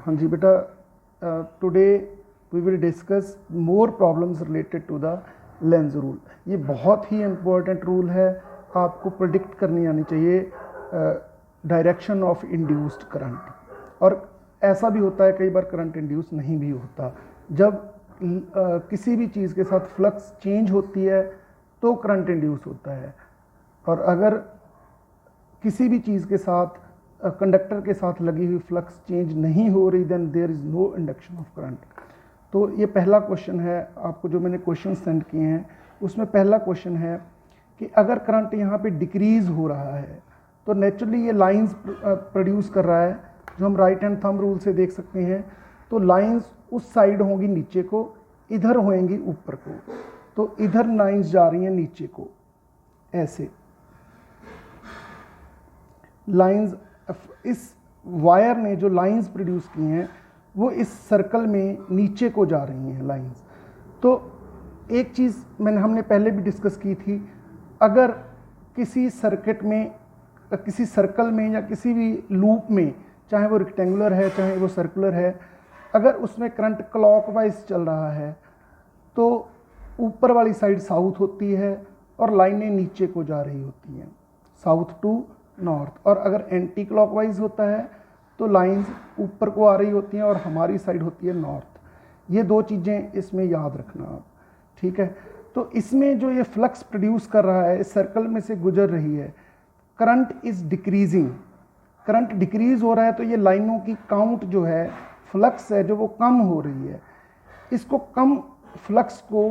हाँ जी बेटा, today we will discuss more problems related to the lens rule. ये बहुत ही इम्पोर्टेंट रूल है, आपको प्रिडिक्ट करनी आनी चाहिए डायरेक्शन ऑफ इंड्यूस्ड करंट। और ऐसा भी होता है कई बार करंट इंड्यूस नहीं भी होता। जब किसी भी चीज़ के साथ फ्लक्स चेंज होती है तो करंट इंड्यूस होता है, और अगर किसी भी चीज़ के साथ कंडक्टर के साथ लगी हुई फ्लक्स चेंज नहीं हो रही, then there is no induction of current. तो ये पहला क्वेश्चन है आपको, जो मैंने क्वेश्चन सेंड किए हैं उसमें पहला क्वेश्चन है कि अगर करंट यहाँ पे डिक्रीज़ हो रहा है तो नेचुरली ये लाइंस प्रोड्यूस कर रहा है, जो हम राइट हैंड थंब रूल से देख सकते हैं। तो लाइंस उस साइड होंगी नीचे को, इधर होएंगी ऊपर को। तो इधर लाइंस जा रही हैं नीचे को, ऐसे लाइंस। इस वायर ने जो लाइंस प्रोड्यूस की हैं वो इस सर्कल में नीचे को जा रही हैं लाइंस। तो एक चीज़ हमने पहले भी डिस्कस की थी, अगर किसी सर्किट में, किसी सर्कल में या किसी भी लूप में, चाहे वो रेक्टेंगुलर है चाहे वो सर्कुलर है, अगर उसमें करंट क्लॉकवाइज चल रहा है तो ऊपर वाली साइड साउथ होती है और लाइनें नीचे को जा रही होती हैं, साउथ टू नॉर्थ। और अगर एंटी क्लॉकवाइज होता है तो लाइंस ऊपर को आ रही होती हैं और हमारी साइड होती है नॉर्थ। ये दो चीज़ें इसमें याद रखना आप, ठीक है। तो इसमें जो ये फ्लक्स प्रोड्यूस कर रहा है, इस सर्कल में से गुजर रही है, current is decreasing. Current decrease हो रहा है तो ये लाइनों की काउंट जो है, फ्लक्स है जो वो कम हो रही है। इसको कम फ्लक्स को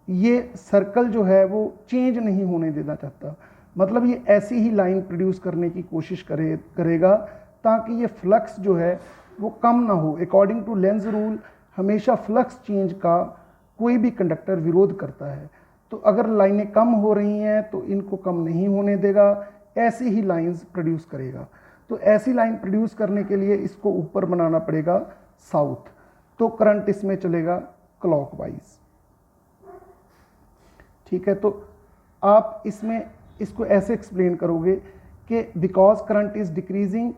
ये सर्कल जो है वो चेंज नहीं होने देना चाहता, मतलब ये ऐसी ही लाइन प्रोड्यूस करने की कोशिश करेगा ताकि ये फ्लक्स जो है वो कम ना हो। अकॉर्डिंग टू लेंस रूल हमेशा फ्लक्स चेंज का कोई भी कंडक्टर विरोध करता है। तो अगर लाइनें कम हो रही हैं तो इनको कम नहीं होने देगा, ऐसी ही लाइंस प्रोड्यूस करेगा। तो ऐसी लाइन प्रोड्यूस करने के लिए इसको ऊपर बनाना पड़ेगा साउथ, तो करंट इसमें चलेगा क्लॉकवाइज, ठीक है। तो आप इसमें इसको ऐसे एक्सप्लेन करोगे कि because current is decreasing,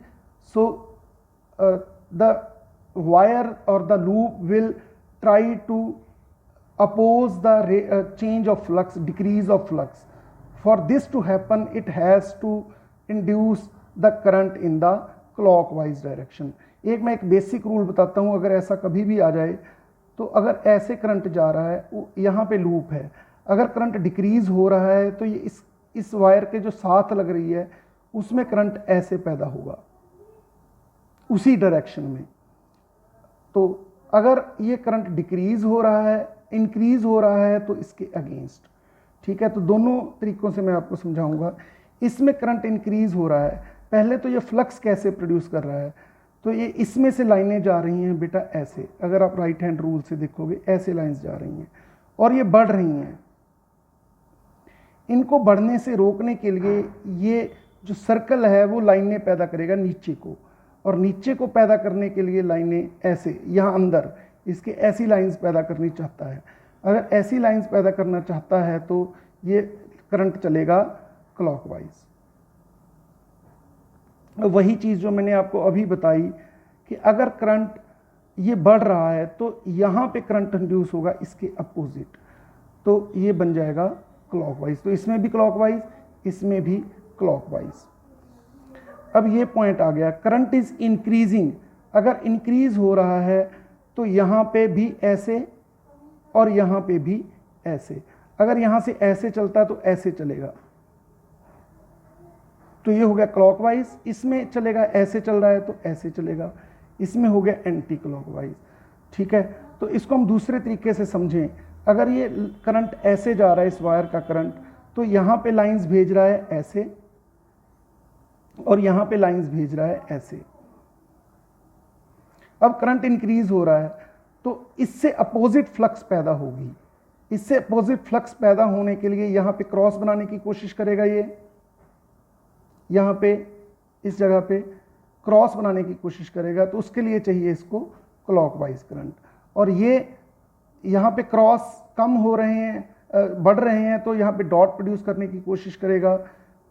so the wire or the loop will try to oppose the change of flux, decrease of flux. For this to happen, it has to induce the current in the clockwise direction. मैं एक basic rule बताता हूँ, अगर ऐसा कभी भी आ जाए तो अगर ऐसे करंट जा रहा है, यहाँ पे लूप है, अगर करंट डिक्रीज हो रहा है तो ये इस वायर के जो साथ लग रही है उसमें करंट ऐसे पैदा होगा उसी डायरेक्शन में। तो अगर ये करंट डिक्रीज हो रहा है, इंक्रीज हो रहा है तो इसके अगेंस्ट, ठीक है। तो दोनों तरीकों से मैं आपको समझाऊंगा। इसमें करंट इंक्रीज हो रहा है, पहले तो ये फ्लक्स कैसे प्रोड्यूस कर रहा है, तो ये इसमें से लाइनें जा रही हैं बेटा ऐसे, अगर आप राइट हैंड रूल से देखोगे ऐसे लाइंस जा रही हैं और ये बढ़ रही हैं। इनको बढ़ने से रोकने के लिए ये जो सर्कल है वो लाइनें पैदा करेगा नीचे को, और नीचे को पैदा करने के लिए लाइनें ऐसे यहाँ अंदर इसके ऐसी लाइंस पैदा करनी चाहता है। अगर ऐसी लाइंस पैदा करना चाहता है तो ये करंट चलेगा क्लॉकवाइज। वही चीज़ जो मैंने आपको अभी बताई कि अगर करंट ये बढ़ रहा है तो यहाँ पे करंट इंड्यूस होगा इसके अपोजिट, तो ये बन जाएगा क्लॉकवाइज। तो इसमें भी क्लॉकवाइज, इसमें भी क्लॉकवाइज। अब ये पॉइंट आ गया, करंट इज इंक्रीजिंग। अगर इंक्रीज हो रहा है तो यहाँ पे भी ऐसे और यहाँ पे भी ऐसे। अगर यहाँ से ऐसे चलता है तो ऐसे चलेगा, तो ये हो गया क्लॉकवाइज। इसमें चलेगा, ऐसे चल रहा है तो ऐसे चलेगा, इसमें हो गया एंटी क्लॉकवाइज, ठीक है। तो इसको हम दूसरे तरीके से समझें, अगर ये करंट ऐसे जा रहा है, इस वायर का करंट, तो यहाँ पे लाइंस भेज रहा है ऐसे और यहाँ पे लाइंस भेज रहा है ऐसे। अब करंट इंक्रीज हो रहा है तो इससे अपोजिट फ्लक्स पैदा होगी। इससे अपोजिट फ्लक्स पैदा होने के लिए यहाँ पे क्रॉस बनाने की कोशिश करेगा, ये यहाँ पे इस जगह पे क्रॉस बनाने की कोशिश करेगा, तो उसके लिए चाहिए इसको क्लॉकवाइज करंट। और ये यहाँ पे क्रॉस कम हो रहे हैं, बढ़ रहे हैं, तो यहाँ पे डॉट प्रोड्यूस करने की कोशिश करेगा,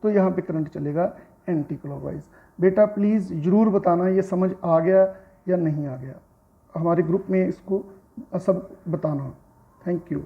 तो यहाँ पे करंट चलेगा एंटी क्लॉकवाइज। बेटा प्लीज़ ज़रूर बताना ये समझ आ गया या नहीं आ गया। हमारे ग्रुप में इसको सब बताना। Thank you.